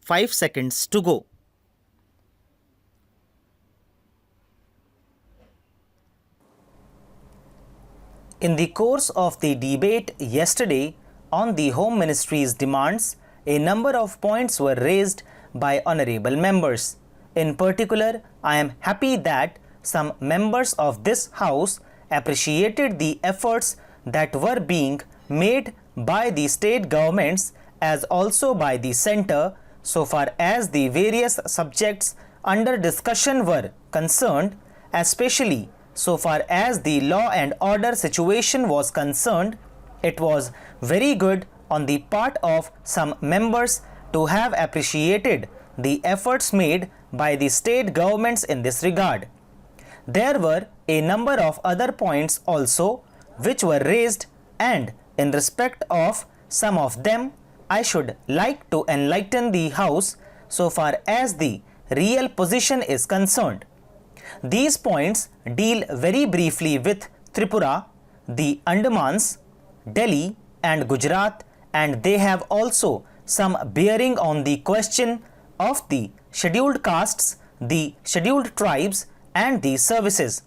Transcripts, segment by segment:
5 seconds to go. In the course of the debate yesterday on the Home Ministry's demands, a number of points were raised by honorable members. In particular, I am happy that some members of this House appreciated the efforts that were being made by the state governments as also by the centre so far as the various subjects under discussion were concerned, especially so far as the law and order situation was concerned. It was very good on the part of some members to have appreciated the efforts made by the state governments in this regard. There were a number of other points also which were raised, and in respect of some of them, I should like to enlighten the House so far as the real position is concerned. These points deal very briefly with Tripura, the Andamans, Delhi and Gujarat, and they have also some bearing on the question of the scheduled castes, the scheduled tribes and the services.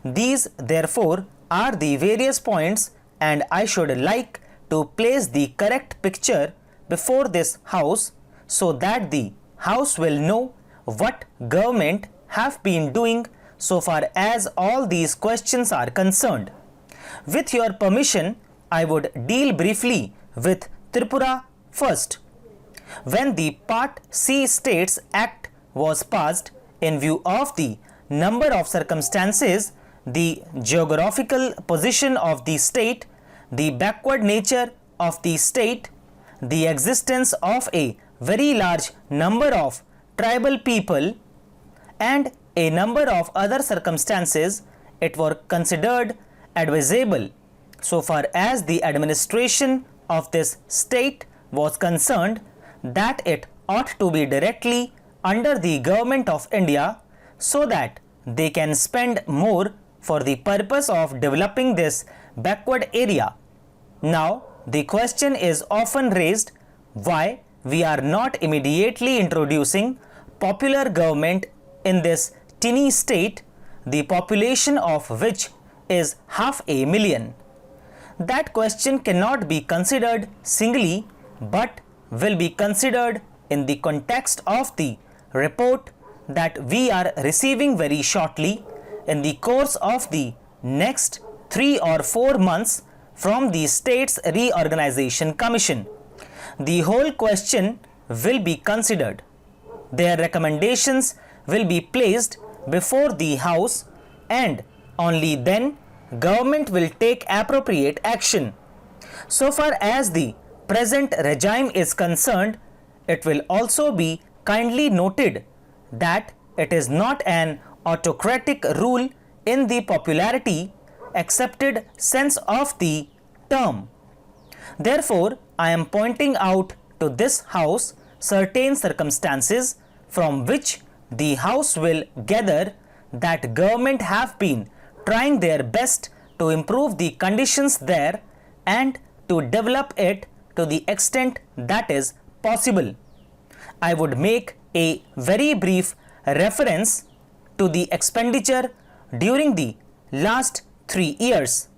These therefore are the various points, and I should like to place the correct picture before this House so that the House will know what government have been doing so far as all these questions are concerned. With your permission, I would deal briefly with Tripura first. When the Part C States Act was passed, in view of the number of circumstances, the geographical position of the state, the backward nature of the state, the existence of a very large number of tribal people, and a number of other circumstances, it were considered advisable so far as the administration of this state was concerned that it ought to be directly under the government of India so that they can spend more for the purpose of developing this backward area. Now, the question is often raised why we are not immediately introducing popular government in this tiny state, the population of which is 500,000. That question cannot be considered singly but will be considered in the context of the report that we are receiving very shortly in the course of the next 3 or 4 months from the States Reorganization Commission. The whole question will be considered. Their recommendations will be placed before the House, and only then government will take appropriate action. So far as the present regime is concerned, it will also be kindly noted that it is not an autocratic rule in the popularity accepted sense of the term. Therefore, I am pointing out to this House certain circumstances from which the House will gather that government have been trying their best to improve the conditions there and to develop it to the extent that is possible. I would make a very brief reference to the expenditure during the last 3 years.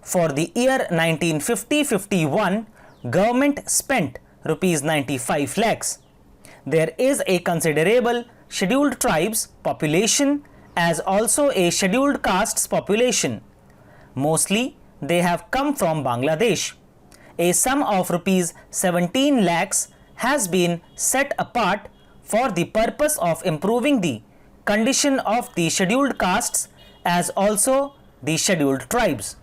For the year 1950-51, government spent rupees 95 lakhs. There is a considerable scheduled tribes population as also a scheduled castes population. Mostly they have come from Bangladesh. A sum of rupees 17 lakhs has been set apart for the purpose of improving the condition of the scheduled castes as also the scheduled tribes.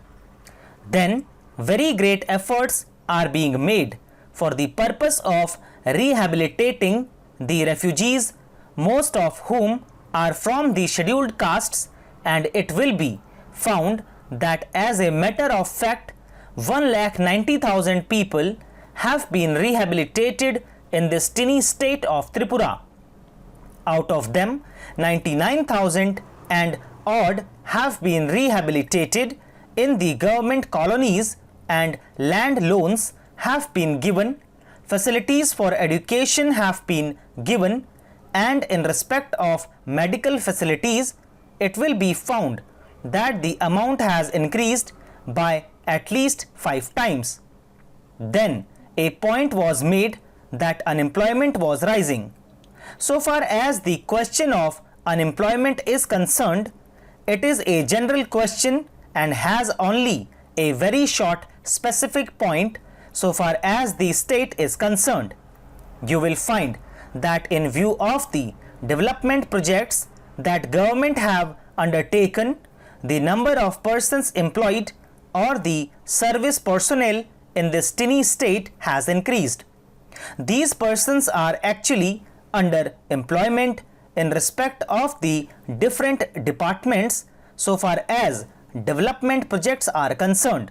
Then very great efforts are being made for the purpose of rehabilitating the refugees, most of whom are from the scheduled castes, and it will be found that as a matter of fact 1,90,000 people have been rehabilitated in this tiny state of Tripura. Out of them 99,000 and odd have been rehabilitated in the government colonies, and land loans have been given facilities for education have been given, and in respect of medical facilities, it will be found that the amount has increased by at least 5 times. Then a point was made that unemployment was rising. So far as the question of unemployment is concerned, it is a general question and has only a very short specific point so far as the state is concerned. You will find that in view of the development projects that government have undertaken, the number of persons employed or the service personnel in this tiny state has increased. These persons are actually under employment in respect of the different departments so far as development projects are concerned.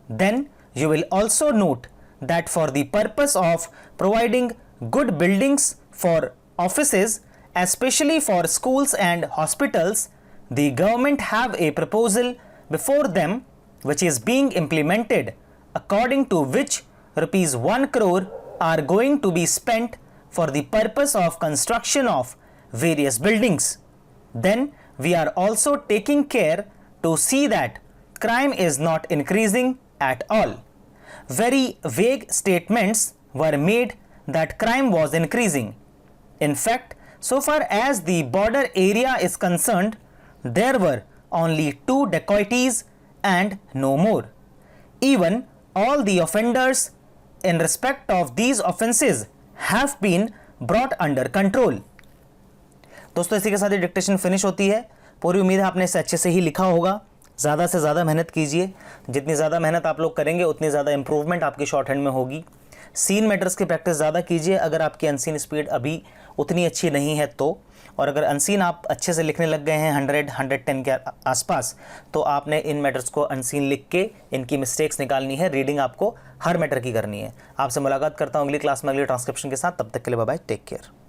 Then you will also note that for the purpose of providing good buildings for offices, especially for schools and hospitals, the government have a proposal before them which is being implemented, according to which rupees 1 crore are going to be spent for the purpose of construction of various buildings. Then we are also taking care to see that crime is not increasing at all. Very vague statements were made that crime was increasing. In fact, so far as the border area is concerned, there were only 2 dacoities and no more. Even all the offenders in respect of these offences have been brought under control. दोस्तों इसी के साथ ही dictation finish होती है। पूरी उम्मीद है आपने इसे अच्छे से ही लिखा होगा। ज़्यादा से ज़्यादा मेहनत कीजिए, जितनी ज़्यादा मेहनत आप लोग करेंगे उतनी ज़्यादा इंप्रूवमेंट आपकी शॉर्ट हैंड में होगी। सीन मैटर्स की प्रैक्टिस ज़्यादा कीजिए अगर आपकी अनसीन स्पीड अभी उतनी अच्छी नहीं है तो, और अगर अनसीन आप अच्छे से लिखने लग गए हैं 100-110 के आसपास, तो आपने इन मैटर्स को अनसीन लिख के इनकी मिस्टेक्स निकालनी है। रीडिंग आपको हर मैटर की करनी है। आपसे मुलाकात करता हूँ अगली क्लास में अगली ट्रांसक्रिप्शन के साथ। तब तक के लिए बाय बाय, टेक केयर।